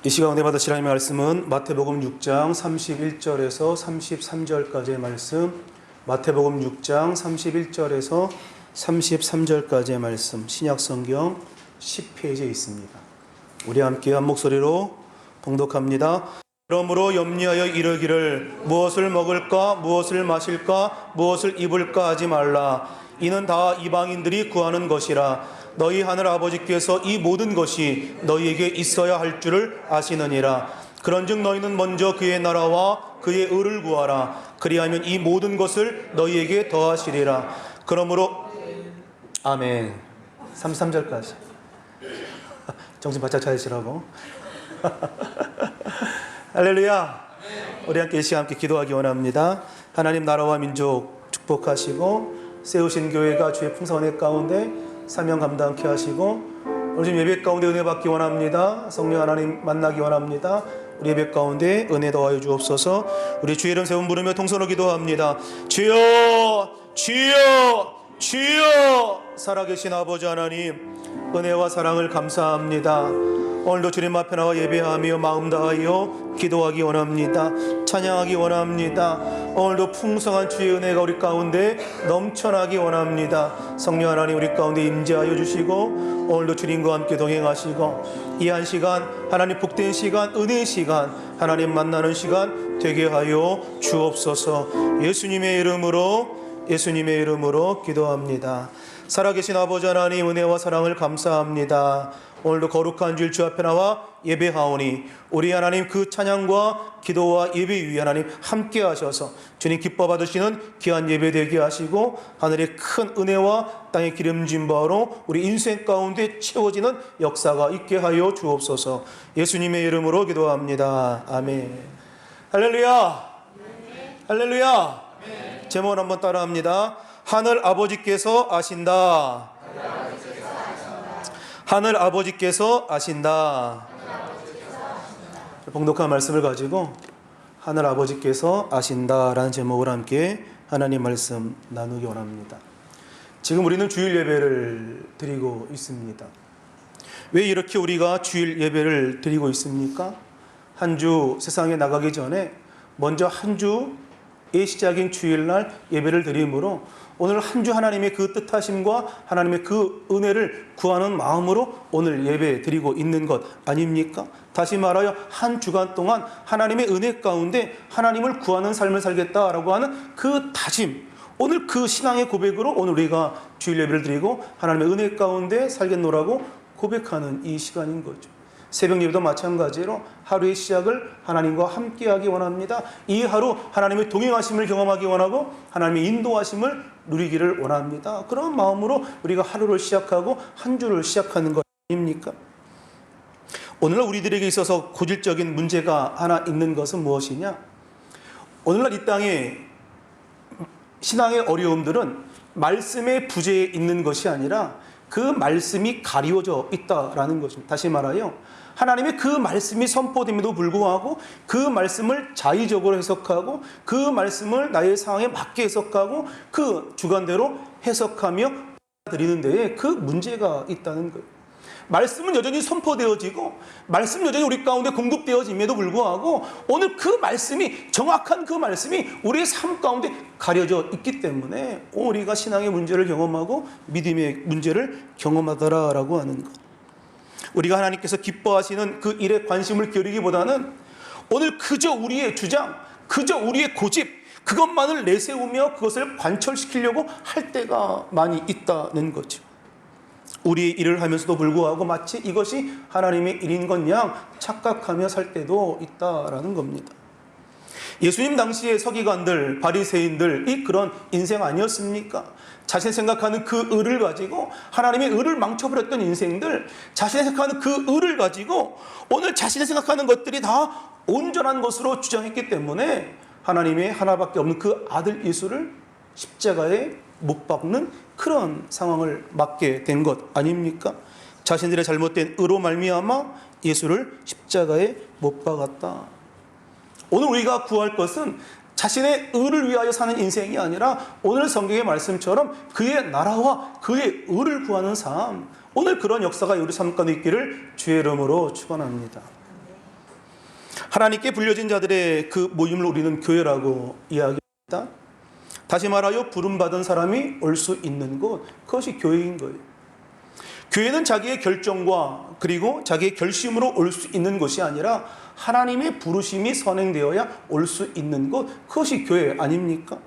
이 시간 은혜 받으실 하나님의 말씀은 마태복음 6장 31절에서 33절까지의 말씀, 마태복음 6장 31절에서 33절까지의 말씀, 신약성경 10페이지에 있습니다. 우리 함께 한 목소리로 봉독합니다. 그러므로 염려하여 이르기를 무엇을 먹을까 무엇을 마실까 무엇을 입을까 하지 말라. 이는 다 이방인들이 구하는 것이라. 너희 하늘 아버지께서 이 모든 것이 너희에게 있어야 할 줄을 아시느니라. 그런즉 너희는 먼저 그의 나라와 그의 의를 구하라. 그리하면 이 모든 것을 너희에게 더하시리라. 그러므로 아멘. 33절까지 정신 바짝 차리시라고. 할렐루야. 우리 함께 이 시간 함께 기도하기 원합니다. 하나님 나라와 민족 축복하시고 세우신 교회가 주의 풍성한 가운데 사명 감당케 하시고 우리 지금 예배 가운데 은혜 받기 원합니다. 성령 하나님 만나기 원합니다. 우리 예배 가운데 은혜 더하여 주옵소서. 우리 주의 이름 세움 부르며 통성으로 기도합니다. 주여 주여 주여. 살아계신 아버지 하나님 은혜와 사랑을 감사합니다. 오늘도 주님 앞에 나와 예배하며 마음 다하여 기도하기 원합니다. 찬양하기 원합니다. 오늘도 풍성한 주의 은혜가 우리 가운데 넘쳐나기 원합니다. 성령 하나님 우리 가운데 임재하여 주시고 오늘도 주님과 함께 동행하시고 이 한 시간 하나님 복된 시간, 은혜의 시간, 하나님 만나는 시간 되게 하여 주옵소서. 예수님의 이름으로 기도합니다. 살아계신 아버지 하나님 은혜와 사랑을 감사합니다. 오늘도 거룩한 주일 주 앞에 나와 예배하오니 우리 하나님 그 찬양과 기도와 예배 위에 하나님 함께 하셔서 주님 기뻐 받으시는 귀한 예배 되게 하시고 하늘의 큰 은혜와 땅의 기름진 바로 우리 인생 가운데 채워지는 역사가 있게 하여 주옵소서. 예수님의 이름으로 기도합니다. 아멘. 할렐루야. 할렐루야. 제목을 한번 따라합니다. 하늘 아버지께서 아신다. 하늘 아버지께서 아신다. 봉독한 말씀을 가지고 하늘 아버지께서 아신다라는 제목을 함께 하나님 말씀 나누기 원합니다. 지금 우리는 주일 예배를 드리고 있습니다. 왜 이렇게 우리가 주일 예배를 드리고 있습니까? 한 주 세상에 나가기 전에 먼저 한 주의 시작인 주일날 예배를 드림으로 오늘 한 주 하나님의 그 뜻하심과 하나님의 그 은혜를 구하는 마음으로 오늘 예배 드리고 있는 것 아닙니까? 다시 말하여 한 주간 동안 하나님의 은혜 가운데 하나님을 구하는 삶을 살겠다라고 하는 그 다짐, 오늘 그 신앙의 고백으로 오늘 우리가 주일 예배를 드리고 하나님의 은혜 가운데 살겠노라고 고백하는 이 시간인 거죠. 새벽 예배도 마찬가지로 하루의 시작을 하나님과 함께하기 원합니다. 이 하루 하나님의 동행하심을 경험하기 원하고 하나님의 인도하심을 누리기를 원합니다. 그런 마음으로 우리가 하루를 시작하고 한 주를 시작하는 것 아닙니까? 오늘날 우리들에게 있어서 고질적인 문제가 하나 있는 것은 무엇이냐? 오늘날 이 땅에 신앙의 어려움들은 말씀의 부재에 있는 것이 아니라 그 말씀이 가리워져 있다라는 것입니다. 다시 말하여 하나님의 그 말씀이 선포됨에도 불구하고 그 말씀을 자의적으로 해석하고 그 말씀을 나의 상황에 맞게 해석하고 그 주관대로 해석하며 드리는 데에 그 문제가 있다는 거예요. 말씀은 여전히 선포되어지고 말씀은 여전히 우리 가운데 공급되어짐에도 불구하고 오늘 그 말씀이 정확한 그 말씀이 우리의 삶 가운데 가려져 있기 때문에 우리가 신앙의 문제를 경험하고 믿음의 문제를 경험하더라라고 하는 것. 우리가 하나님께서 기뻐하시는 그 일에 관심을 기울이기보다는 오늘 그저 우리의 주장, 그저 우리의 고집 그것만을 내세우며 그것을 관철시키려고 할 때가 많이 있다는 거죠. 우리의 일을 하면서도 불구하고 마치 이것이 하나님의 일인 것 양 착각하며 살 때도 있다라는 겁니다. 예수님 당시의 서기관들, 바리새인들이 그런 인생 아니었습니까? 자신이 생각하는 그 의를 가지고 하나님의 의를 망쳐버렸던 인생들, 자신이 생각하는 그 의를 가지고 오늘 자신이 생각하는 것들이 다 온전한 것으로 주장했기 때문에 하나님의 하나밖에 없는 그 아들 예수를 십자가에 못 박는 그런 상황을 맞게 된 것 아닙니까? 자신들의 잘못된 의로 말미암아 예수를 십자가에 못 박았다. 오늘 우리가 구할 것은 자신의 의를 위하여 사는 인생이 아니라 오늘 성경의 말씀처럼 그의 나라와 그의 의를 구하는 삶, 오늘 그런 역사가 우리 삶 가운데 있기를 주의 이름으로 축원합니다. 하나님께 불려진 자들의 그 모임을 우리는 교회라고 이야기합니다. 다시 말하여 부름받은 사람이 올 수 있는 곳, 그것이 교회인 거예요. 교회는 자기의 결정과 그리고 자기의 결심으로 올 수 있는 곳이 아니라 하나님의 부르심이 선행되어야 올 수 있는 곳, 그것이 교회 아닙니까?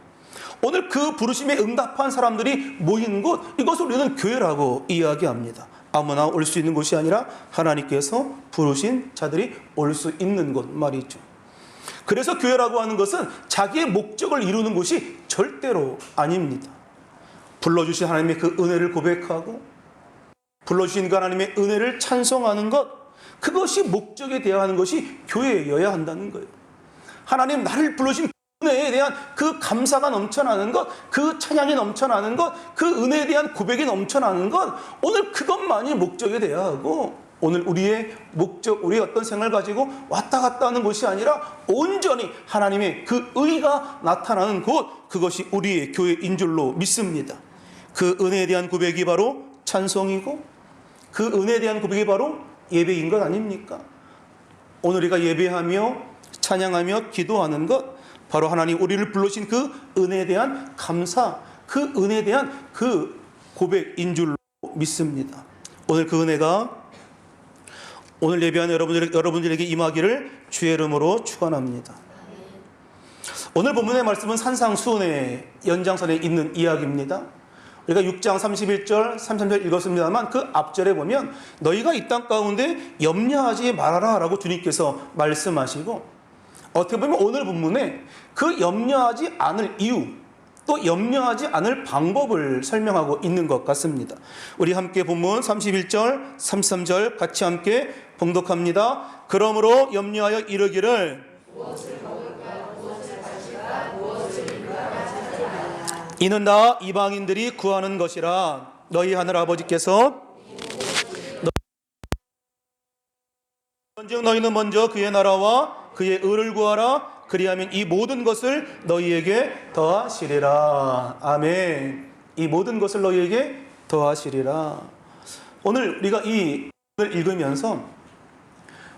오늘 그 부르심에 응답한 사람들이 모인 곳, 이것을 우리는 교회라고 이야기합니다. 아무나 올 수 있는 곳이 아니라 하나님께서 부르신 자들이 올 수 있는 곳 말이죠. 그래서 교회라고 하는 것은 자기의 목적을 이루는 곳이 절대로 아닙니다. 불러주신 하나님의 그 은혜를 고백하고 불러주신 그 하나님의 은혜를 찬송하는 것, 그것이 목적에 대하는 것이 교회여야 한다는 거예요. 하나님 나를 불러주신 은혜에 대한 그 감사가 넘쳐나는 것, 그 찬양이 넘쳐나는 것, 그 은혜에 대한 고백이 넘쳐나는 것, 오늘 그것만이 목적이 되어야 하고, 오늘 우리의 목적, 우리의 어떤 생각을 가지고 왔다 갔다 하는 것이 아니라 온전히 하나님의 그 의가 나타나는 곳, 그것이 우리의 교회인 줄로 믿습니다. 그 은혜에 대한 고백이 바로 찬송이고 그 은혜에 대한 고백이 바로 예배인 것 아닙니까? 오늘 우리가 예배하며 찬양하며 기도하는 것, 바로 하나님 우리를 불러신 그 은혜에 대한 감사, 그 은혜에 대한 그 고백인 줄로 믿습니다. 오늘 그 은혜가 오늘 예배하는 여러분들에게 임하기를 주의 이름으로 축원합니다. 오늘 본문의 말씀은 산상수훈의 연장선에 있는 이야기입니다. 우리가 6장 31절, 33절 읽었습니다만 그 앞절에 보면 너희가 이 땅 가운데 염려하지 말아라 라고 주님께서 말씀하시고, 어떻게 보면 오늘 본문에 그 염려하지 않을 이유, 또 염려하지 않을 방법을 설명하고 있는 것 같습니다. 우리 함께 본문 31절, 33절 같이 함께 봉독합니다. 그러므로 염려하여 이르기를 이는 다 이방인들이 구하는 것이라. 너희 하늘 아버지께서 너희는 먼저 그의 나라와 그의 의를 구하라. 그리하면 이 모든 것을 너희에게 더하시리라. 아멘. 이 모든 것을 너희에게 더하시리라. 오늘 우리가 이 말씀을 읽으면서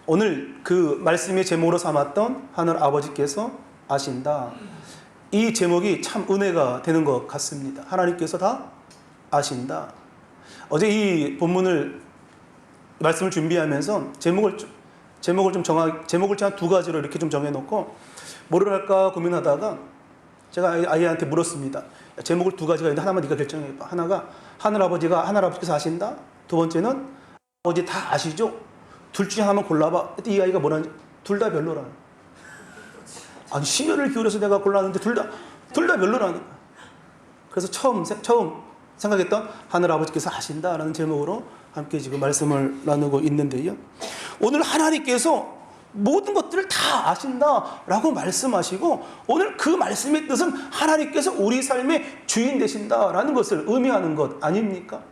오늘 그 말씀의 제목으로 삼았던 하늘 아버지께서 아신다, 이 제목이 참 은혜가 되는 것 같습니다. 하나님께서 다 아신다. 어제 이 본문을 말씀을 준비하면서 제목을 한 두 가지로 이렇게 좀 정해놓고 뭐를 할까 고민하다가 제가 아이한테 물었습니다. 제목을 두 가지가 있는데 하나만 네가 결정해봐. 하나가 하늘 아버지께서 아신다. 두 번째는 아버지 다 아시죠? 둘 중에 하나만 골라봐. 이 아이가 뭐라는지 둘 다 별로라. 아니 심혈을 기울여서 내가 골랐는데 둘 다 별로라는 거야. 그래서 처음 생각했던 하늘 아버지께서 아신다라는 제목으로 함께 지금 말씀을 나누고 있는데요. 오늘 하나님께서 모든 것들을 다 아신다라고 말씀하시고, 오늘 그 말씀의 뜻은 하나님께서 우리 삶의 주인 되신다라는 것을 의미하는 것 아닙니까?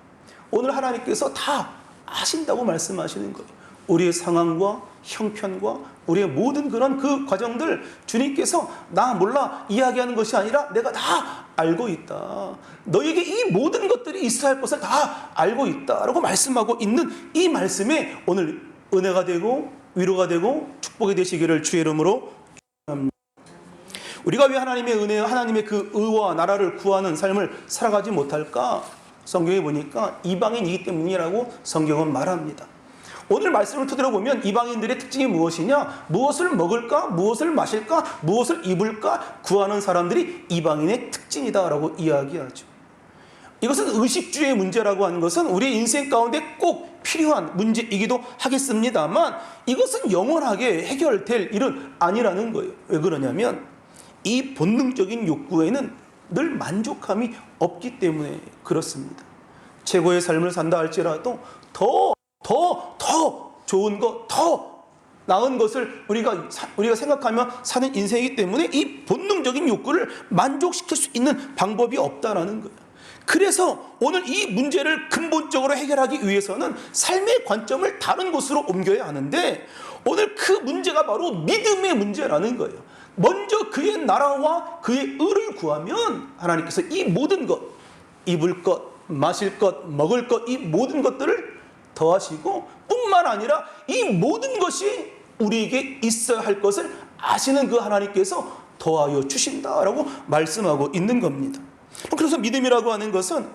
오늘 하나님께서 다 아신다고 말씀하시는 거예요. 우리의 상황과 형편과 우리의 모든 그런 그 과정들 주님께서 나 몰라 이야기하는 것이 아니라 내가 다 알고 있다. 너에게 이 모든 것들이 있어야 할 것을 다 알고 있다라고 말씀하고 있는 이 말씀에 오늘 은혜가 되고 위로가 되고 축복이 되시기를 주의 이름으로 축원합니다. 우리가 왜 하나님의 은혜, 하나님의 그 의와 나라를 구하는 삶을 살아가지 못할까? 성경에 보니까 이방인이기 때문이라고 성경은 말합니다. 오늘 말씀을 토대로 보면 이방인들의 특징이 무엇이냐? 무엇을 먹을까? 무엇을 마실까? 무엇을 입을까? 구하는 사람들이 이방인의 특징이다라고 이야기하죠. 이것은 의식주의 문제라고 하는 것은 우리 인생 가운데 꼭 필요한 문제이기도 하겠습니다만 이것은 영원하게 해결될 일은 아니라는 거예요. 왜 그러냐면 이 본능적인 욕구에는 늘 만족함이 없기 때문에 그렇습니다. 최고의 삶을 산다 할지라도 더 좋은 것, 더 나은 것을 우리가 생각하며 사는 인생이기 때문에 이 본능적인 욕구를 만족시킬 수 있는 방법이 없다라는 거예요. 그래서 오늘 이 문제를 근본적으로 해결하기 위해서는 삶의 관점을 다른 곳으로 옮겨야 하는데, 오늘 그 문제가 바로 믿음의 문제라는 거예요. 먼저 그의 나라와 그의 의를 구하면 하나님께서 이 모든 것, 입을 것, 마실 것, 먹을 것, 이 모든 것들을 더하시고 뿐만 아니라 이 모든 것이 우리에게 있어야 할 것을 아시는 그 하나님께서 더하여 주신다라고 말씀하고 있는 겁니다. 그래서 믿음이라고 하는 것은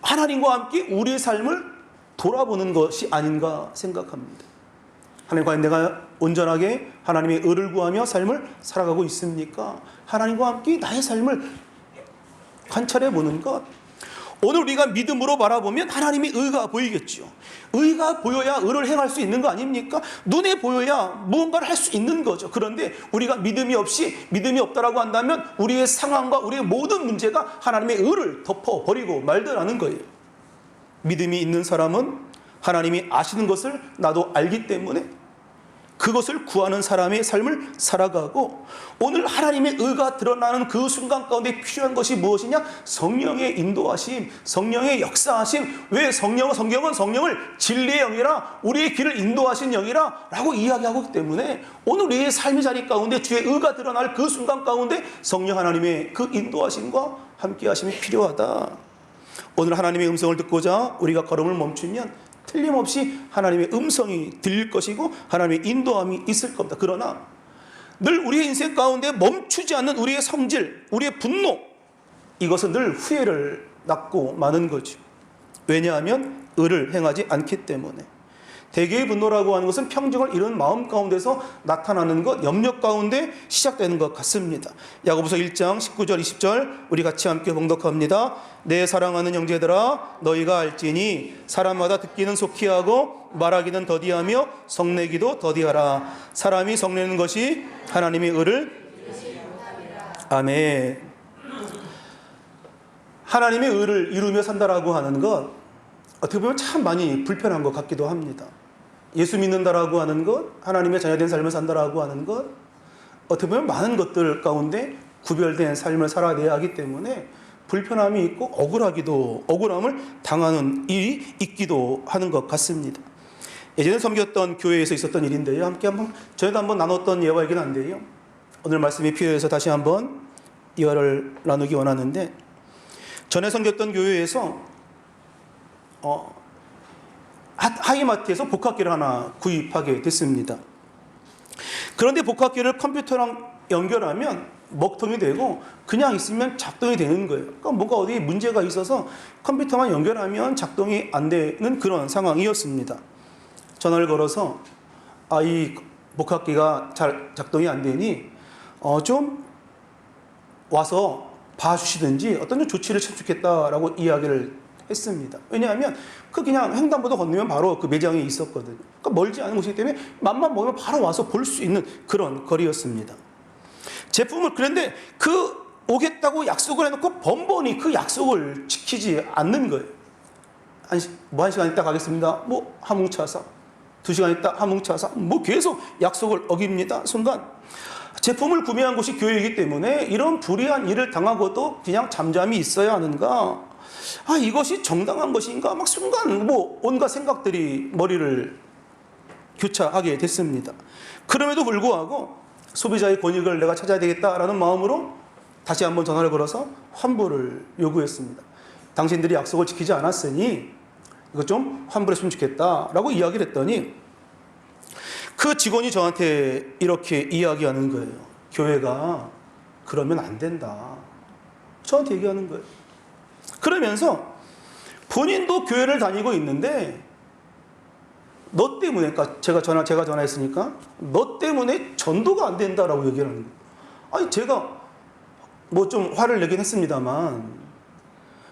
하나님과 함께 우리의 삶을 돌아보는 것이 아닌가 생각합니다. 하나님, 과연 내가 온전하게 하나님의 의를 구하며 삶을 살아가고 있습니까? 하나님과 함께 나의 삶을 관찰해 보는 것. 오늘 우리가 믿음으로 바라보면 하나님의 의가 보이겠죠. 의가 보여야 의를 행할 수 있는 거 아닙니까? 눈에 보여야 무언가를 할 수 있는 거죠. 그런데 우리가 믿음이 없다라고 한다면 우리의 상황과 우리의 모든 문제가 하나님의 의를 덮어버리고 말더라는 거예요. 믿음이 있는 사람은 하나님이 아시는 것을 나도 알기 때문에 그것을 구하는 사람의 삶을 살아가고, 오늘 하나님의 의가 드러나는 그 순간 가운데 필요한 것이 무엇이냐? 성령의 인도하심, 성령의 역사하심. 왜 성경은 성령을 진리의 영이라, 우리의 길을 인도하신 영이라 라고 이야기하고 있기 때문에 오늘 우리의 삶의 자리 가운데 주의 의가 드러날 그 순간 가운데 성령 하나님의 그 인도하심과 함께 하심이 필요하다. 오늘 하나님의 음성을 듣고자 우리가 걸음을 멈추면 틀림없이 하나님의 음성이 들릴 것이고 하나님의 인도함이 있을 겁니다. 그러나 늘 우리의 인생 가운데 멈추지 않는 우리의 성질, 우리의 분노, 이것은 늘 후회를 낳고 마는 거죠. 왜냐하면 의를 행하지 않기 때문에. 대개의 분노라고 하는 것은 평정을 잃은 마음 가운데서 나타나는 것, 염려 가운데 시작되는 것 같습니다. 야고보서 1장 19절 20절 우리 같이 함께 봉독합니다. 내 사랑하는 형제들아, 너희가 알지니 사람마다 듣기는 속히 하고 말하기는 더디하며 성내기도 더디하라. 사람이 성내는 것이 하나님의 의를 아멘. 하나님의 의를 이루며 산다라고 하는 것, 어떻게 보면 참 많이 불편한 것 같기도 합니다. 예수 믿는다라고 하는 것, 하나님의 자녀된 삶을 산다라고 하는 것, 어떻게 보면 많은 것들 가운데 구별된 삶을 살아내야 하기 때문에 불편함이 있고 억울함을 당하는 일이 있기도 하는 것 같습니다. 예전에 섬겼던 교회에서 있었던 일인데요. 함께 저희도 한번 나눴던 예와 이긴 한데요. 오늘 말씀이 필요해서 다시 한번 이야기를 나누기 원하는데, 전에 섬겼던 교회에서 하이마트에서 복합기를 하나 구입하게 됐습니다. 그런데 복합기를 컴퓨터랑 연결하면 먹통이 되고 그냥 있으면 작동이 되는 거예요. 그러니까 뭔가 어디 문제가 있어서 컴퓨터만 연결하면 작동이 안 되는 그런 상황이었습니다. 전화를 걸어서 이 복합기가 잘 작동이 안 되니 좀 와서 봐주시든지 어떤 좀 조치를 취하겠다라고 이야기를 했습니다. 왜냐하면 그냥 횡단보도 건너면 바로 그 매장이 있었거든요. 그러니까 멀지 않은 곳이기 때문에 맘만 먹으면 바로 와서 볼 수 있는 그런 거리였습니다. 제품을, 그런데 오겠다고 약속을 해놓고 번번이 그 약속을 지키지 않는 거예요. 한 시간 있다 가겠습니다. 하뭉차사. 2시간 있다 하뭉차사. 계속 약속을 어깁니다. 순간 제품을 구매한 곳이 교회이기 때문에 이런 불의한 일을 당하고도 그냥 잠잠히 있어야 하는가? 이것이 정당한 것인가? 순간 온갖 생각들이 머리를 교차하게 됐습니다. 그럼에도 불구하고 소비자의 권익을 내가 찾아야 되겠다라는 마음으로 다시 한번 전화를 걸어서 환불을 요구했습니다. 당신들이 약속을 지키지 않았으니 이거 좀 환불했으면 좋겠다라고 이야기를 했더니 그 직원이 저한테 이렇게 이야기하는 거예요. 교회가 그러면 안 된다. 저한테 얘기하는 거예요. 그러면서 본인도 교회를 다니고 있는데 너 때문에, 그러니까 제가 전화했으니까 너 때문에 전도가 안 된다라고 얘기를 하는 거예요. 제가 좀 화를 내긴 했습니다만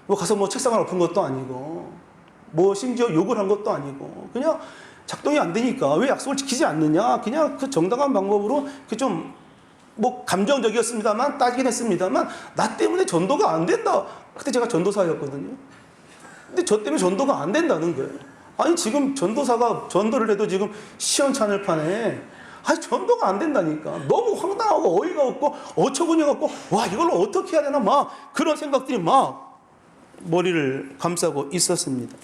가서 책상을 엎은 것도 아니고 심지어 욕을 한 것도 아니고 그냥 작동이 안 되니까 왜 약속을 지키지 않느냐, 그냥 그 정당한 방법으로 좀 감정적이었습니다만 따지긴 했습니다만 나 때문에 전도가 안 된다. 그때 제가 전도사였거든요. 근데 저 때문에 전도가 안 된다는 거예요. 지금 전도사가 전도를 해도 지금 시원찮을 판에 전도가 안 된다니까. 너무 황당하고 어이가 없고 어처구니가 없고 이걸로 어떻게 해야 되나 그런 생각들이 머리를 감싸고 있었습니다.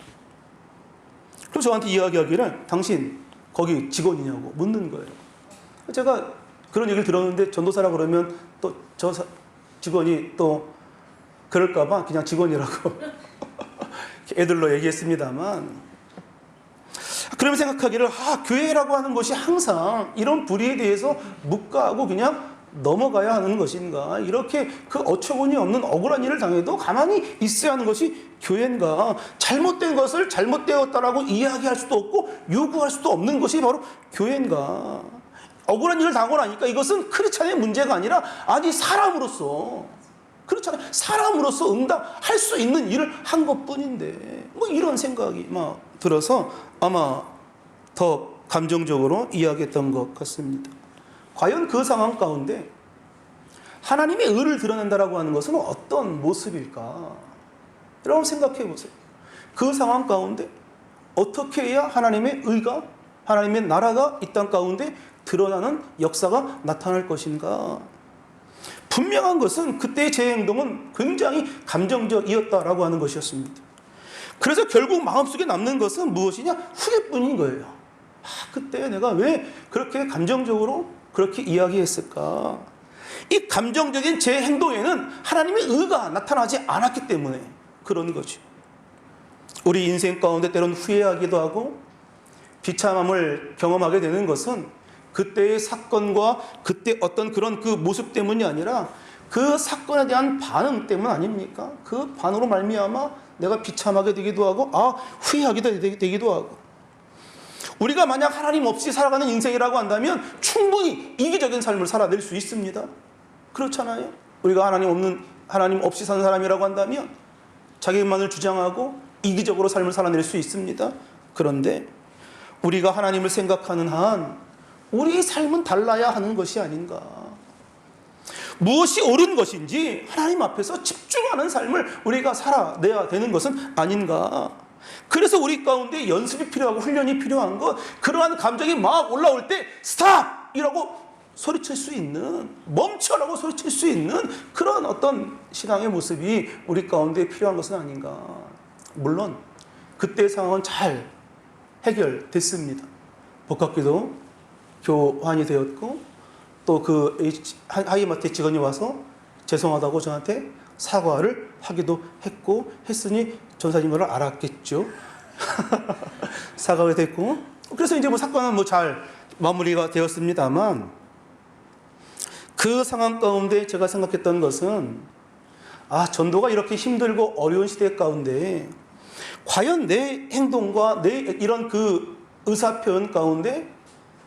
그래서 저한테 이야기하기를 당신 거기 직원이냐고 묻는 거예요. 제가 그런 얘기를 들었는데 전도사라 그러면 또 저 직원이 또 그럴까봐 그냥 직원이라고 애들로 얘기했습니다만, 그러면 생각하기를 교회라고 하는 것이 항상 이런 불의에 대해서 묵과하고 그냥 넘어가야 하는 것인가, 이렇게 그 어처구니 없는 억울한 일을 당해도 가만히 있어야 하는 것이 교회인가, 잘못된 것을 잘못되었다라고 이야기할 수도 없고 요구할 수도 없는 것이 바로 교회인가. 억울한 일을 당하고 나니까 이것은 크리스찬의 문제가 아니라 사람으로서, 그렇잖아요. 사람으로서 응답할 수 있는 일을 한 것뿐인데, 이런 생각이 막 들어서 아마 더 감정적으로 이야기했던 것 같습니다. 과연 그 상황 가운데 하나님의 의를 드러낸다라고 하는 것은 어떤 모습일까? 여러분 생각해 보세요. 그 상황 가운데 어떻게 해야 하나님의 의가, 하나님의 나라가 이 땅 가운데 드러나는 역사가 나타날 것인가? 분명한 것은 그때의 제 행동은 굉장히 감정적이었다라고 하는 것이었습니다. 그래서 결국 마음속에 남는 것은 무엇이냐? 후회뿐인 거예요. 그때 내가 왜 그렇게 감정적으로 그렇게 이야기했을까? 이 감정적인 제 행동에는 하나님의 의가 나타나지 않았기 때문에 그런 거죠. 우리 인생 가운데 때로는 후회하기도 하고 비참함을 경험하게 되는 것은 그때의 사건과 그때 어떤 그런 그 모습 때문이 아니라 그 사건에 대한 반응 때문 아닙니까? 그 반응으로 말미암아 내가 비참하게 되기도 하고 후회하기도 되기도 하고. 우리가 만약 하나님 없이 살아가는 인생이라고 한다면 충분히 이기적인 삶을 살아낼 수 있습니다. 그렇잖아요. 우리가 하나님 없이 사는 사람이라고 한다면 자기만을 주장하고 이기적으로 삶을 살아낼 수 있습니다. 그런데 우리가 하나님을 생각하는 한 우리의 삶은 달라야 하는 것이 아닌가. 무엇이 옳은 것인지 하나님 앞에서 집중하는 삶을 우리가 살아내야 되는 것은 아닌가. 그래서 우리 가운데 연습이 필요하고 훈련이 필요한 것, 그러한 감정이 막 올라올 때 스탑! 이라고 소리칠 수 있는, 멈춰라고 소리칠 수 있는 그런 어떤 신앙의 모습이 우리 가운데 필요한 것은 아닌가. 물론 그때의 상황은 잘 해결됐습니다. 복합기도 교환이 되었고 또 그 하이마트 직원이 와서 죄송하다고 저한테 사과를 하기도 했으니 전사님을 알았겠죠. 사과가 됐고, 그래서 이제 사건은 잘 마무리가 되었습니다만, 그 상황 가운데 제가 생각했던 것은 전도가 이렇게 힘들고 어려운 시대 가운데 과연 내 행동과 내 이런 그 의사 표현 가운데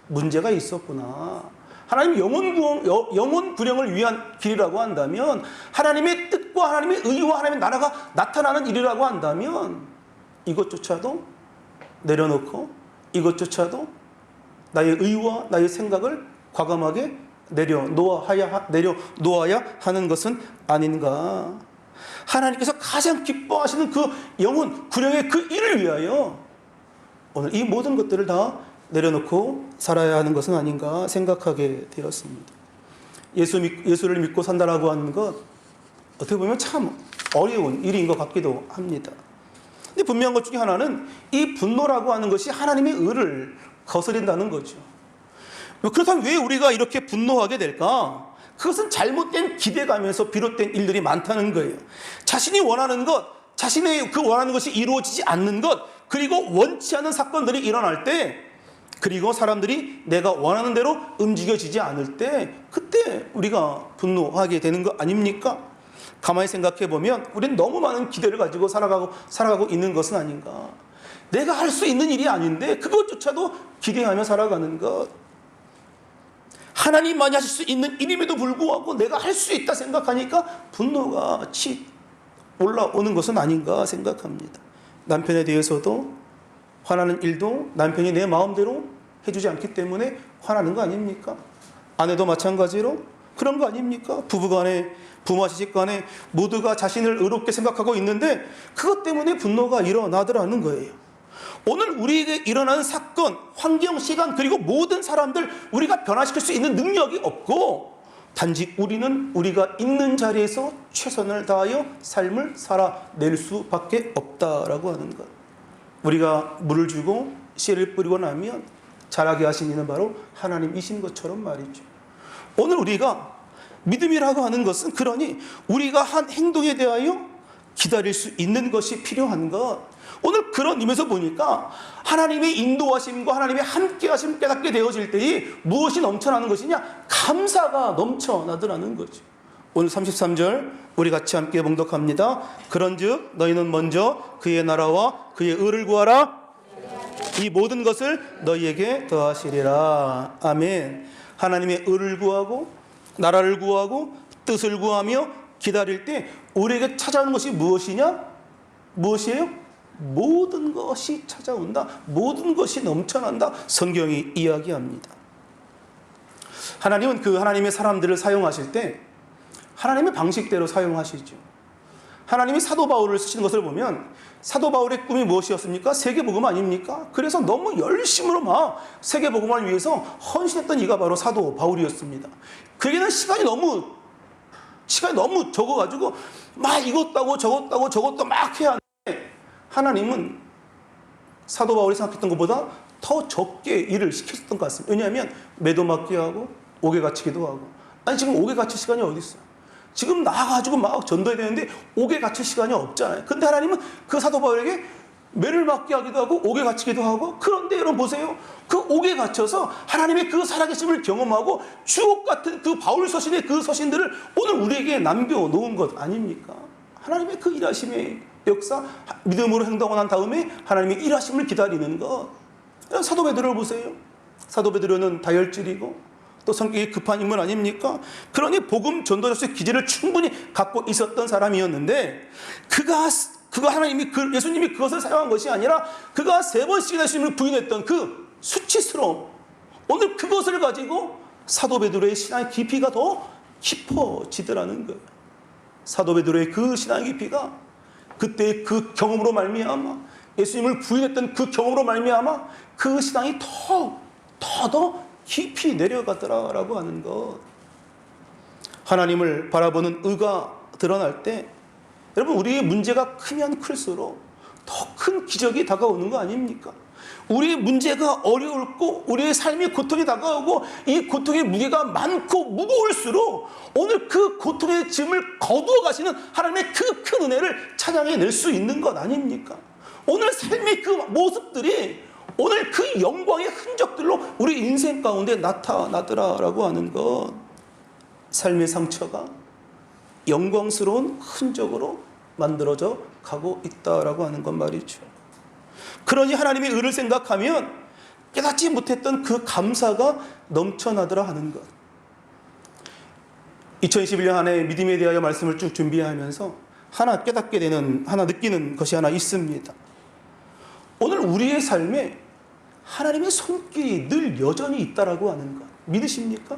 문제가 있었구나. 하나님 영혼 구령을 위한 길이라고 한다면, 하나님의 뜻과 하나님의 의와 하나님의 나라가 나타나는 일이라고 한다면 이것조차도 내려놓고 이것조차도 나의 의와 나의 생각을 과감하게 내려놓아야 하는 것은 아닌가. 하나님께서 가장 기뻐하시는 그 영혼 구령의 그 일을 위하여 오늘 이 모든 것들을 다 내려놓고 살아야 하는 것은 아닌가 생각하게 되었습니다. 예수를 믿고 산다라고 하는 것, 어떻게 보면 참 어려운 일인 것 같기도 합니다. 근데 분명한 것 중에 하나는 이 분노라고 하는 것이 하나님의 의를 거스린다는 거죠. 그렇다면 왜 우리가 이렇게 분노하게 될까? 그것은 잘못된 기대감에서 비롯된 일들이 많다는 거예요. 자신이 원하는 것, 자신의 그 원하는 것이 이루어지지 않는 것, 그리고 원치 않은 사건들이 일어날 때, 그리고 사람들이 내가 원하는 대로 움직여지지 않을 때, 그때 우리가 분노하게 되는 거 아닙니까? 가만히 생각해 보면 우리는 너무 많은 기대를 가지고 살아가고 있는 것은 아닌가. 내가 할 수 있는 일이 아닌데 그것조차도 기대하며 살아가는 것. 하나님만이 하실 수 있는 일임에도 불구하고 내가 할 수 있다 생각하니까 분노가 올라오는 것은 아닌가 생각합니다. 남편에 대해서도 화나는 일도 남편이 내 마음대로 해주지 않기 때문에 화나는 거 아닙니까? 아내도 마찬가지로 그런 거 아닙니까? 부부간에, 부모와 시집간에 모두가 자신을 의롭게 생각하고 있는데 그것 때문에 분노가 일어나더라는 거예요. 오늘 우리에게 일어나는 사건, 환경, 시간, 그리고 모든 사람들 우리가 변화시킬 수 있는 능력이 없고, 단지 우리는 우리가 있는 자리에서 최선을 다하여 삶을 살아낼 수밖에 없다라고 하는 것. 우리가 물을 주고 씨를 뿌리고 나면 자라게 하신 이는 바로 하나님이신 것처럼 말이죠. 오늘 우리가 믿음이라고 하는 것은 그러니 우리가 한 행동에 대하여 기다릴 수 있는 것이 필요한 것. 오늘 그런 의미에서 보니까 하나님의 인도하심과 하나님의 함께하심 깨닫게 되어질 때에 무엇이 넘쳐나는 것이냐? 감사가 넘쳐나더라는 거죠. 오늘 33절 우리 같이 함께 봉독합니다. 그런즉 너희는 먼저 그의 나라와 그의 의를 구하라. 이 모든 것을 너희에게 더하시리라. 아멘. 하나님의 의를 구하고 나라를 구하고 뜻을 구하며 기다릴 때 우리에게 찾아오는 것이 무엇이냐? 무엇이에요? 모든 것이 찾아온다. 모든 것이 넘쳐난다. 성경이 이야기합니다. 하나님은 그 하나님의 사람들을 사용하실 때 하나님의 방식대로 사용하시죠. 하나님이 사도 바울을 쓰시는 것을 보면 사도 바울의 꿈이 무엇이었습니까? 세계복음 아닙니까? 그래서 너무 열심으로 막 세계복음을 위해서 헌신했던 이가 바로 사도 바울이었습니다. 그에게는 시간이 너무 적어가지고 막 이것도 하고 저것도 막 해야 하는데 하나님은 사도 바울이 생각했던 것보다 더 적게 일을 시켰던 것 같습니다. 왜냐하면 매도 맡기 하고 옥에 갇히기도 하고. 아니 지금 옥에 갇힐 시간이 어디 있어요? 지금 나가가지고 막 전도해야 되는데 옥에 갇힐 시간이 없잖아요. 근데 하나님은 그 사도 바울에게 매를 맞게 하기도 하고 옥에 갇히기도 하고. 그런데 여러분 보세요. 그 옥에 갇혀서 하나님의 그 살아계심을 경험하고 주옥 같은 그 바울 서신의 그 서신들을 오늘 우리에게 남겨놓은 것 아닙니까? 하나님의 그 일하심의 역사, 믿음으로 행동하고 난 다음에 하나님의 일하심을 기다리는 것. 사도 베드로를 보세요. 사도 베드로는 다혈질이고 또 성격이 급한 인물 아닙니까? 그러니 복음 전도자로서의 기질을 충분히 갖고 있었던 사람이었는데 그가 하나님이 예수님이 그것을 사용한 것이 아니라 그가 3번씩이나 예수님을 부인했던 그 수치스러움, 오늘 그것을 가지고 사도 베드로의 신앙의 깊이가 더 깊어지더라는 거예요. 사도 베드로의 그 신앙의 깊이가 그때의 그 경험으로 말미암아 예수님을 부인했던 그 경험으로 말미암아 그 신앙이 더 깊이 내려가더라라고 하는 것. 하나님을 바라보는 의가 드러날 때 여러분 우리의 문제가 크면 클수록 더 큰 기적이 다가오는 거 아닙니까? 우리의 문제가 어려울고 우리의 삶의 고통이 다가오고 이 고통의 무게가 많고 무거울수록 오늘 그 고통의 짐을 거두어 가시는 하나님의 그 큰 은혜를 찬양해낼 수 있는 것 아닙니까? 오늘 삶의 그 모습들이 오늘 그 영광의 흔적들로 우리 인생 가운데 나타나더라라고 하는 것. 삶의 상처가 영광스러운 흔적으로 만들어져 가고 있다라고 하는 것 말이죠. 그러니 하나님의 의를 생각하면 깨닫지 못했던 그 감사가 넘쳐나더라 하는 것. 2021년 한 해 믿음에 대하여 말씀을 쭉 준비하면서 하나 깨닫게 되는, 하나 느끼는 것이 하나 있습니다. 오늘 우리의 삶에 하나님의 손길이 늘 여전히 있다라고 하는 것 믿으십니까?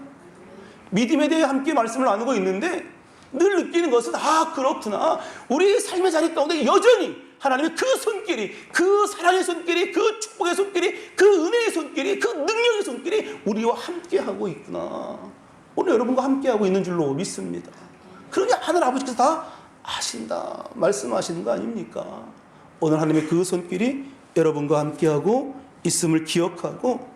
믿음에 대해 함께 말씀을 나누고 있는데 늘 느끼는 것은 그렇구나. 우리의 삶의 자리 가운데 여전히 하나님의 그 손길이, 그 사랑의 손길이, 그 축복의 손길이, 그 은혜의 손길이, 그 능력의 손길이 우리와 함께하고 있구나. 오늘 여러분과 함께하고 있는 줄로 믿습니다. 그러니 하늘 아버지께서 다 아신다 말씀하시는 거 아닙니까? 오늘 하나님의 그 손길이 여러분과 함께하고 있음을 기억하고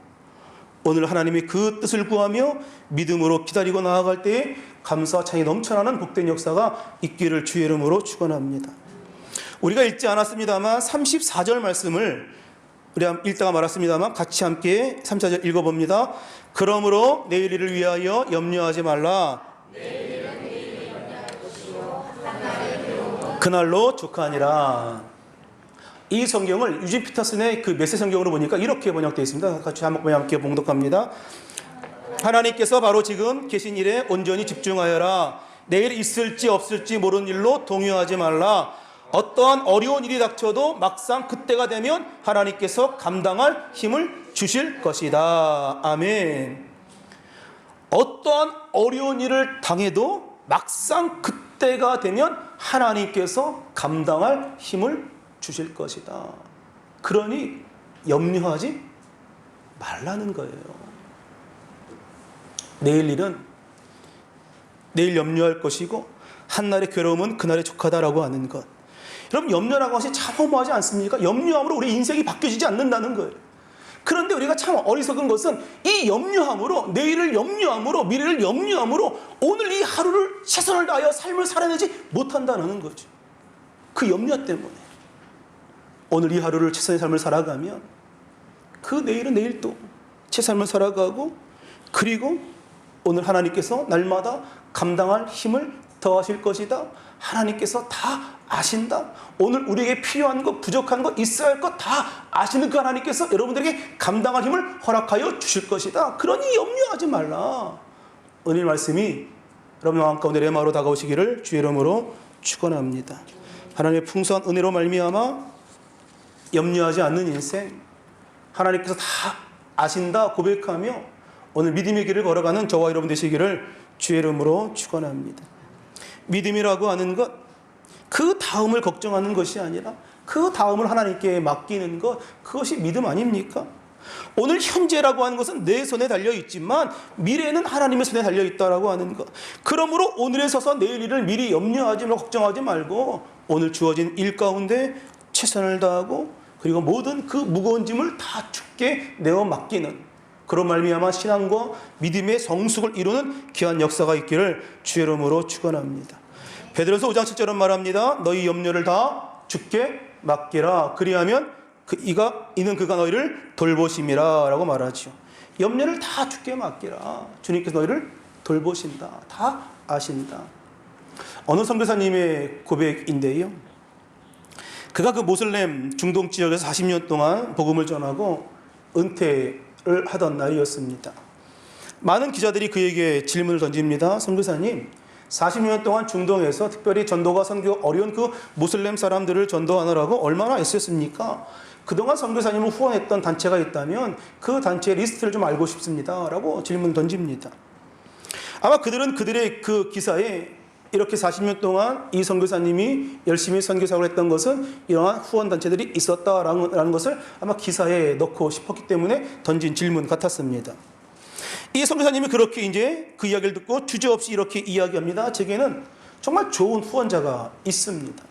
오늘 하나님의 그 뜻을 구하며 믿음으로 기다리고 나아갈 때에 감사와 찬양이 넘쳐나는 복된 역사가 있기를 주의 이름으로 축원합니다. 우리가 읽지 않았습니다만 34절 말씀을 우리 읽다가 말았습니다만 같이 함께 34절 읽어봅니다. 그러므로 내일 일을 위하여 염려하지 말라. 그날로 족하니라. 이 성경을 유진 피터슨의 그 메시지 성경으로 보니까 이렇게 번역되어 있습니다. 같이 함께 봉독합니다. 하나님께서 바로 지금 계신 일에 온전히 집중하여라. 내일 있을지 없을지 모르는 일로 동요하지 말라. 어떠한 어려운 일이 닥쳐도 막상 그때가 되면 하나님께서 감당할 힘을 주실 것이다. 아멘. 어떠한 어려운 일을 당해도 막상 그때가 되면 하나님께서 감당할 힘을 주실 것이다. 그러니 염려하지 말라는 거예요. 내일 일은 내일 염려할 것이고 한날의 괴로움은 그날의 족하다라고 하는 것. 여러분 염려라고 하시 참 허무하지 않습니까? 염려함으로 우리 인생이 바뀌어지지 않는다는 거예요. 그런데 우리가 참 어리석은 것은 이 염려함으로 내일을 염려함으로 미래를 염려함으로 오늘 이 하루를 최선을 다하여 삶을 살아내지 못한다는 거죠. 그 염려 때문에 오늘 이 하루를 최선의 삶을 살아가면 그 내일은 내일 또 최선의 삶을 살아가고, 그리고 오늘 하나님께서 날마다 감당할 힘을 더하실 것이다. 하나님께서 다 아신다. 오늘 우리에게 필요한 것, 부족한 것, 있어야 할 것 다 아시는 그 하나님께서 여러분들에게 감당할 힘을 허락하여 주실 것이다. 그러니 염려하지 말라. 오늘 말씀이 여러분 마음 가운데 레마로 다가오시기를 주의 이름으로 축원합니다. 하나님의 풍성한 은혜로 말미암아 염려하지 않는 인생, 하나님께서 다 아신다 고백하며 오늘 믿음의 길을 걸어가는 저와 여러분 되시기를 주의 이름으로 축원합니다. 믿음이라고 하는 것, 그 다음을 걱정하는 것이 아니라 그 다음을 하나님께 맡기는 것, 그것이 믿음 아닙니까? 오늘 현재라고 하는 것은 내 손에 달려있지만 미래는 하나님의 손에 달려있다라고 하는 것. 그러므로 오늘에 서서 내일 일을 미리 염려하지 말고 걱정하지 말고 오늘 주어진 일 가운데 최선을 다하고, 그리고 모든 그 무거운 짐을 다 주께 내어 맡기는, 그런 말미암아 신앙과 믿음의 성숙을 이루는 귀한 역사가 있기를 주의 이름으로 축원합니다. 베드로서 5장 7절은 말합니다. 너희 염려를 다 주께 맡기라. 그리하면 이는 그가 너희를 돌보심이라 라고 말하죠. 염려를 다 주께 맡기라. 주님께서 너희를 돌보신다. 다 아신다. 어느 선교사님의 고백인데요, 그가 그 모슬렘 중동 지역에서 40년 동안 복음을 전하고 은퇴를 하던 날이었습니다. 많은 기자들이 그에게 질문을 던집니다. 선교사님, 40년 동안 중동에서 특별히 전도가 선교 어려운 그 모슬렘 사람들을 전도하느라고 얼마나 애쓰셨습니까? 그동안 선교사님을 후원했던 단체가 있다면 그 단체의 리스트를 좀 알고 싶습니다 라고 질문을 던집니다. 아마 그들은 그들의 그 기사에 이렇게 40년 동안 이 선교사님이 열심히 선교사를 했던 것은 이러한 후원 단체들이 있었다라는 것을 아마 기사에 넣고 싶었기 때문에 던진 질문 같았습니다. 이 선교사님이 그렇게 이제 그 이야기를 듣고 주저없이 이렇게 이야기합니다. 제게는 정말 좋은 후원자가 있습니다.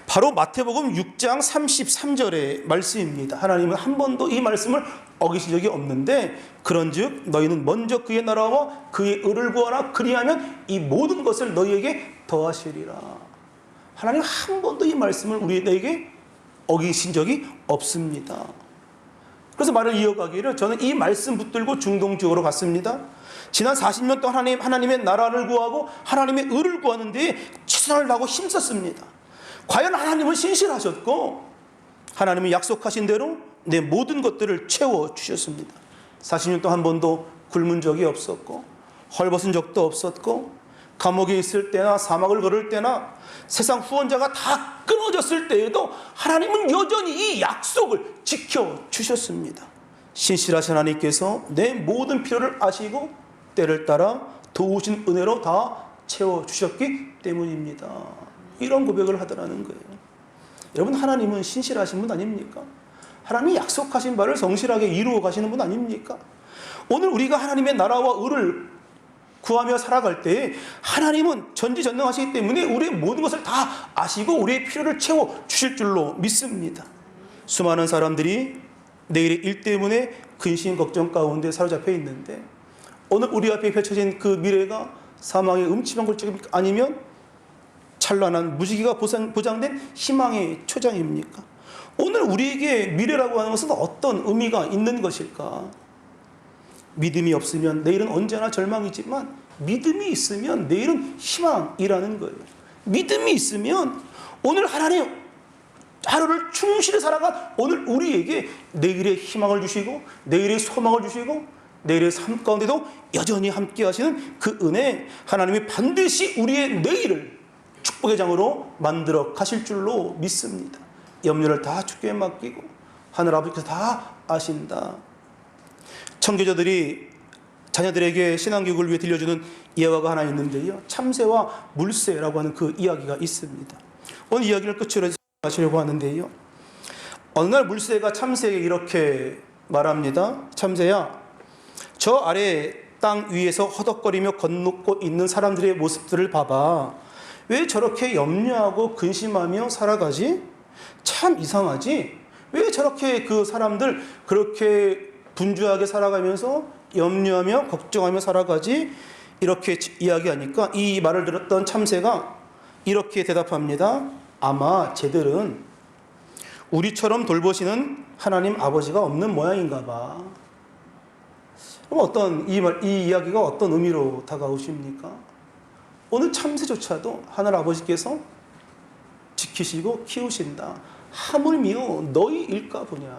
바로 마태복음 6장 33절의 말씀입니다. 하나님은 한 번도 이 말씀을 어기신 적이 없는데, 그런즉 너희는 먼저 그의 나라와 그의 의를 구하라. 그리하면 이 모든 것을 너희에게 더하시리라. 하나님 한 번도 이 말씀을 우리에게 어기신 적이 없습니다. 그래서 말을 이어가기를, 저는 이 말씀 붙들고 중동 지역으로 갔습니다. 지난 40년 동안 하나님의 나라를 구하고 하나님의 의를 구하는 데 최선을 다하고 힘썼습니다. 과연 하나님은 신실하셨고 하나님은 약속하신 대로 내 모든 것들을 채워주셨습니다. 40년 동안 한 번도 굶은 적이 없었고 헐벗은 적도 없었고, 감옥에 있을 때나 사막을 걸을 때나 세상 후원자가 다 끊어졌을 때에도 하나님은 여전히 이 약속을 지켜주셨습니다. 신실하신 하나님께서 내 모든 필요를 아시고 때를 따라 도우신 은혜로 다 채워주셨기 때문입니다. 이런 고백을 하더라는 거예요. 여러분, 하나님은 신실하신 분 아닙니까? 하나님이 약속하신 바를 성실하게 이루어 가시는 분 아닙니까? 오늘 우리가 하나님의 나라와 의를 구하며 살아갈 때 하나님은 전지전능하시기 때문에 우리의 모든 것을 다 아시고 우리의 필요를 채워주실 줄로 믿습니다. 수많은 사람들이 내일의 일 때문에 근심 걱정 가운데 사로잡혀 있는데, 오늘 우리 앞에 펼쳐진 그 미래가 사망의 음침한 골짜기입니까? 아니면 찬란한 무지개가 보장된 희망의 초장입니까? 오늘 우리에게 미래라고 하는 것은 어떤 의미가 있는 것일까? 믿음이 없으면 내일은 언제나 절망이지만 믿음이 있으면 내일은 희망이라는 거예요. 믿음이 있으면 오늘 하나님 하루를 충실히 살아간 오늘 우리에게 내일의 희망을 주시고 내일의 소망을 주시고 내일의 삶 가운데도 여전히 함께 하시는 그 은혜, 하나님이 반드시 우리의 내일을 축복의 장으로 만들어 가실 줄로 믿습니다. 염려를 다 주께 맡기고 하늘 아버지께서 다 아신다. 청교도들이 자녀들에게 신앙교육을 위해 들려주는 예화가 하나 있는데요, 참새와 물새라고 하는 그 이야기가 있습니다. 오늘 이야기를 끝으로 하시려고 하는데요, 어느 날 물새가 참새에게 이렇게 말합니다. 참새야, 저 아래 땅 위에서 허덕거리며 건너고 있는 사람들의 모습들을 봐봐. 왜 저렇게 염려하고 근심하며 살아가지? 참 이상하지? 왜 저렇게 그 사람들 그렇게 분주하게 살아가면서 염려하며 걱정하며 살아가지? 이렇게 이야기하니까 이 말을 들었던 참새가 이렇게 대답합니다. 아마 쟤들은 우리처럼 돌보시는 하나님 아버지가 없는 모양인가 봐. 그럼 이 이야기가 어떤 의미로 다가오십니까? 오늘 참새조차도 하늘 아버지께서 지키시고 키우신다. 하물며 너희일까 보냐.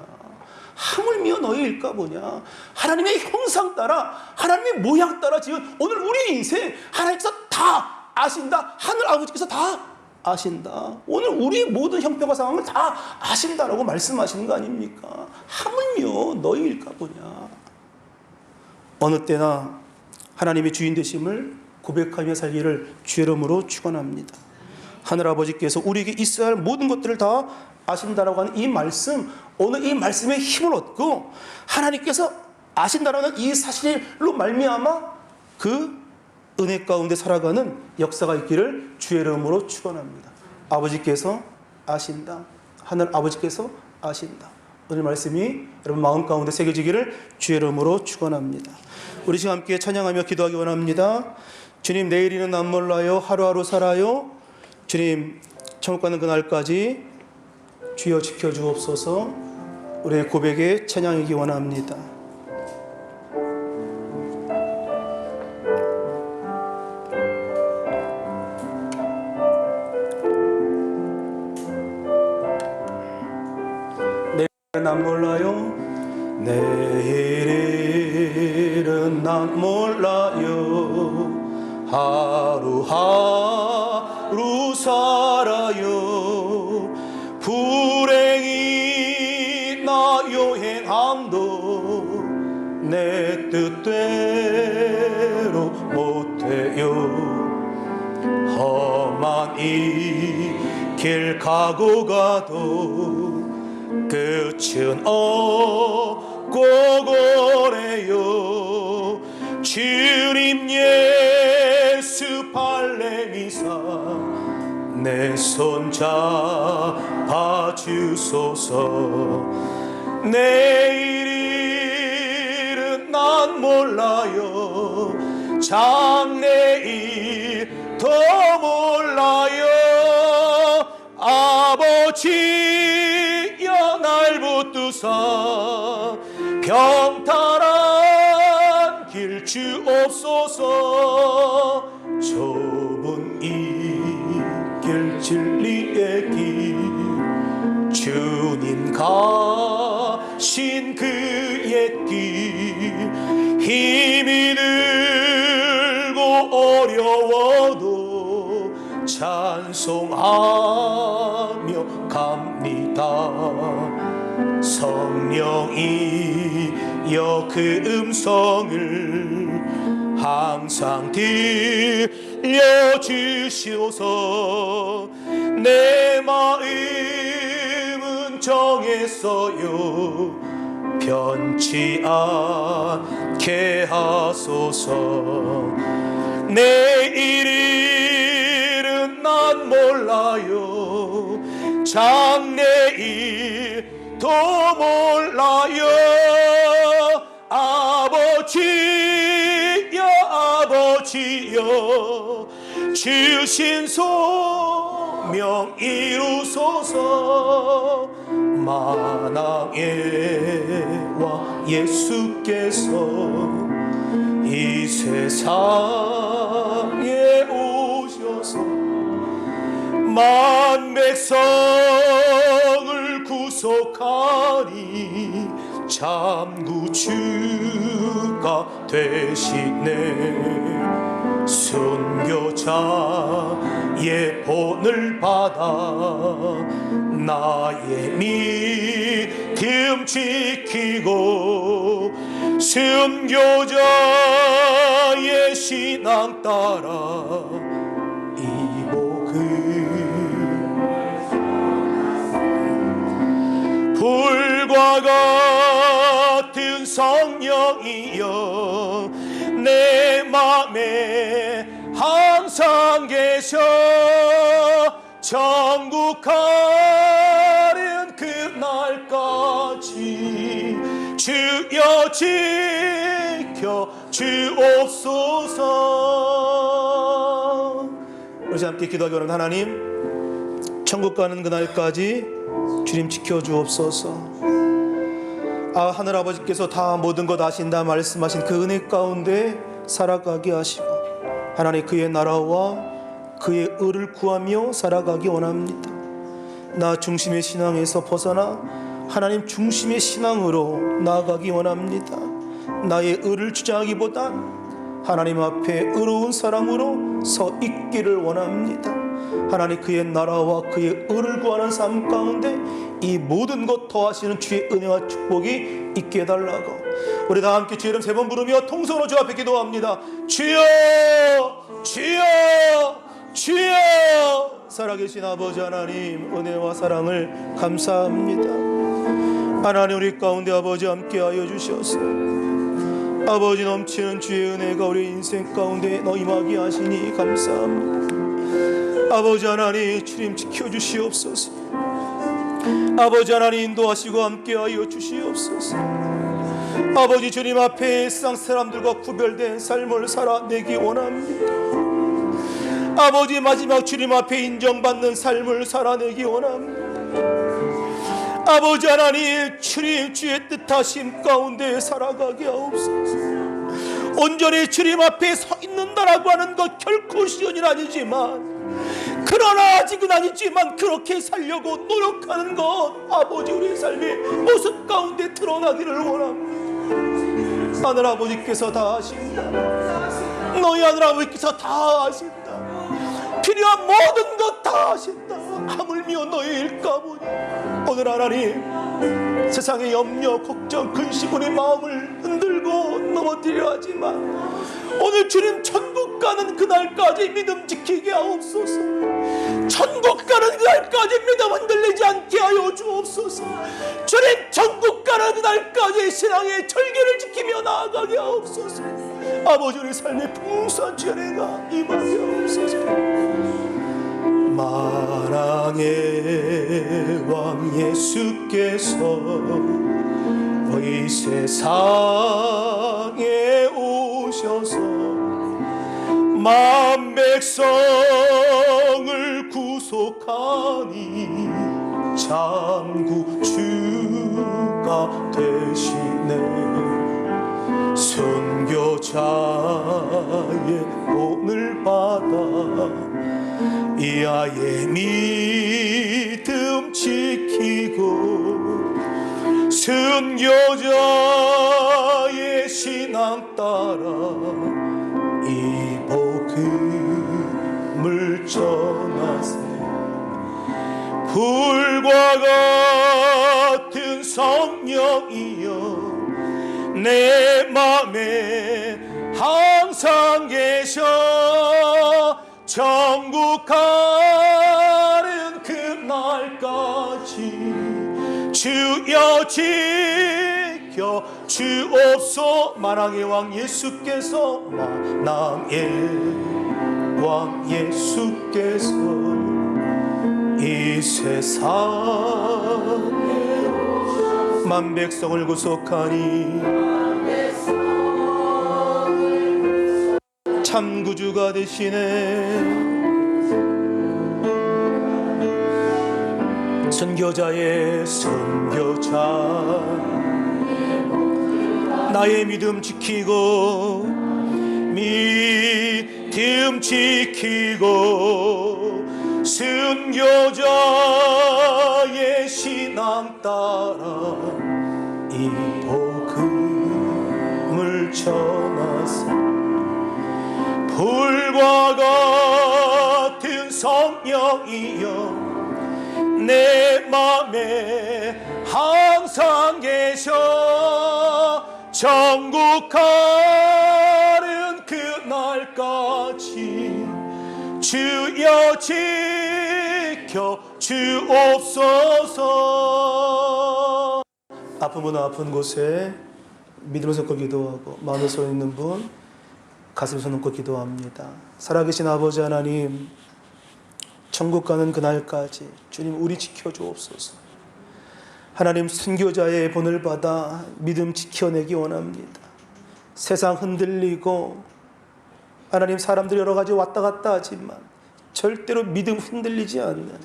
하물며 너희일까 보냐. 하나님의 형상 따라, 하나님의 모양 따라 지은 오늘 우리의 인생 하나님께서 다 아신다. 하늘 아버지께서 다 아신다. 오늘 우리의 모든 형편과 상황을 다 아신다라고 말씀하시는 거 아닙니까? 하물며 너희일까 보냐. 어느 때나 하나님의 주인 되심을 고백하며 살기를 주의 이름으로 축원합니다. 하늘 아버지께서 우리에게 있어야 할 모든 것들을 다 아신다라고 하는 이 말씀, 오늘 이 말씀에 힘을 얻고 하나님께서 아신다라는 이 사실로 말미암아 그 은혜 가운데 살아가는 역사가 있기를 주의 이름으로 축원합니다. 아버지께서 아신다. 하늘 아버지께서 아신다. 오늘 말씀이 여러분 마음 가운데 새겨지기를 주의 이름으로 축원합니다. 우리 지금 함께 찬양하며 기도하기 원합니다. 주님, 내일이는 난 몰라요. 하루하루 살아요. 주님, 천국 가는 그날까지 주여 지켜주옵소서. 우리의 고백에 찬양이기 원합니다. 내일은 난 몰라요. 내일은 난 몰라요. 하루하루 살아요. 불행이 나요 행함도 내 뜻대로 못해요. 험한 이 길 가고 가도 끝은 없고 그래요. 주님 예수 발레미사 내 손 잡아주소서. 내일은 난 몰라요. 장래일 더 몰라요. 아버지여 날 붙드사 평탄한 길 주옵소서. 좁은 이 길 진리의 길 주님 가신 그의 길 힘이 들고 어려워도 찬송하며 갑니다. 성령이여 그 음성을 항상 들려주시옵소서. 내 마음은 정했어요. 변치 않게 하소서. 내일은 난 몰라요. 장래일 더 몰라요. 아버지여 주신 소명 이루소서. 만왕의 왕 예수께서 이 세상에 오셔서 만 백성을 구속하니 참 구주가 되시네. 순교자의 본을 받아 나의 믿음 지키고 순교자의 신앙 따라 불과 같은 성령이여 내 맘에 항상 계셔. 천국 가는 그날까지 주여 지켜 주옵소서. 우리 함께 기도하기 원하는 하나님, 천국 가는 그날까지 주님 지켜주옵소서. 하늘 아버지께서 다 모든 것 아신다 말씀하신 그 은혜 가운데 살아가게 하시고 하나님 그의 나라와 그의 의를 구하며 살아가기 원합니다. 나 중심의 신앙에서 벗어나 하나님 중심의 신앙으로 나아가기 원합니다. 나의 의를 주장하기보단 하나님 앞에 의로운 사람으로 서 있기를 원합니다. 하나님 그의 나라와 그의 의를 구하는 삶 가운데 이 모든 것 더하시는 주의 은혜와 축복이 있게 해달라고 우리 다 함께 주의 이름 세 번 부르며 통성으로 주 앞에 기도합니다. 주여 주여 주여. 살아계신 아버지 하나님 은혜와 사랑을 감사합니다. 하나님 우리 가운데 아버지 함께하여 주셔서 아버지 넘치는 주의 은혜가 우리 인생 가운데 임하게 하시니 감사합니다. 아버지 하나님 주님 지켜주시옵소서. 아버지 하나님 인도하시고 함께하여 주시옵소서. 아버지 주님 앞에 세상 사람들과 구별된 삶을 살아내기 원합니다. 아버지 마지막 주님 앞에 인정받는 삶을 살아내기 원합니다. 아버지 하나님 주님 주의 뜻하심 가운데 살아가게 하옵소서. 온전히 주님 앞에 서 있는다라고 하는 것 결코 쉬운 일 아니지만 그러나 아직은 아니지만 그렇게 살려고 노력하는 것 아버지 우리의 삶의 모습 가운데 드러나기를 원합니다. 하늘 아버지께서 다 하신다. 너희 하늘 아버지께서 다 하신다. 필요한 모든 것 다 하신다. 하물며 너희 일까 보니 오늘 하나님 세상의 염려 걱정 근심 우리 마음을 흔들고 넘어뜨려 하지만 오늘 주님 천국 가는 그날까지 믿음 지키게 하옵소서. 천국 가는 그날까지 믿음 흔들리지 않게 하여 주옵소서. 주님 천국 가는 그날까지 신앙의 절개를 지키며 나아가게 하옵소서. 아버지 우리 삶의 풍성한 주의 은혜가 임하게 하옵소서. 만왕의 왕 예수께서 이 세상에 오셔서 만 백성을 구속하니 장구 주가 되시네. 선교자의 본을 받아 이 아이의 믿음 지키고 선교자의 신앙 따라 이 복음을 전하세. 불과 같은 성령이여 내 맘에 항상 계셔. 천국 가는 그날까지 주여 지켜 주옵소. 만왕의 왕 예수께서 만왕의 왕 예수께서 이 세상에 만 백성을 구속하니 참 구주가 되시네. 선교자의 선교자 나의 믿음 지키고 믿음 지키고 선교자의 신앙 따라 이 복음을 전하세. 불과 같은 성령이여 내 맘에 항상 계셔. 천국 가는 그날까지 주여 지켜 주옵소서. 아픈 분은 아픈 곳에 믿음을 섞어 기도하고 마음에 서 있는 분 가슴에 손 얹고 기도합니다. 살아계신 아버지 하나님, 천국 가는 그날까지 주님 우리 지켜주옵소서. 하나님 선교자의 본을 받아 믿음 지켜내기 원합니다. 세상 흔들리고 하나님 사람들이 여러 가지 왔다 갔다 하지만 절대로 믿음 흔들리지 않는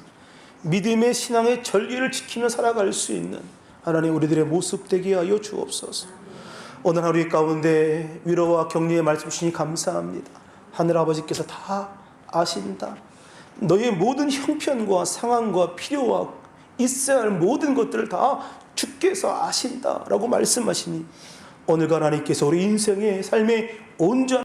믿음의 신앙의 전리를 지키며 살아갈 수 있는 하나님 우리들의 모습 되게 하여 주옵소서. 오늘 하루 가운데 위로와 격려의 말씀 주시니 감사합니다. 하늘아버지께서 다 아신다. 너의 모든 형편과 상황과 필요와 있어야 할 모든 것들을 다 주께서 아신다라고 말씀하시니 오늘과 하나님께서 우리 인생의 삶의 온전한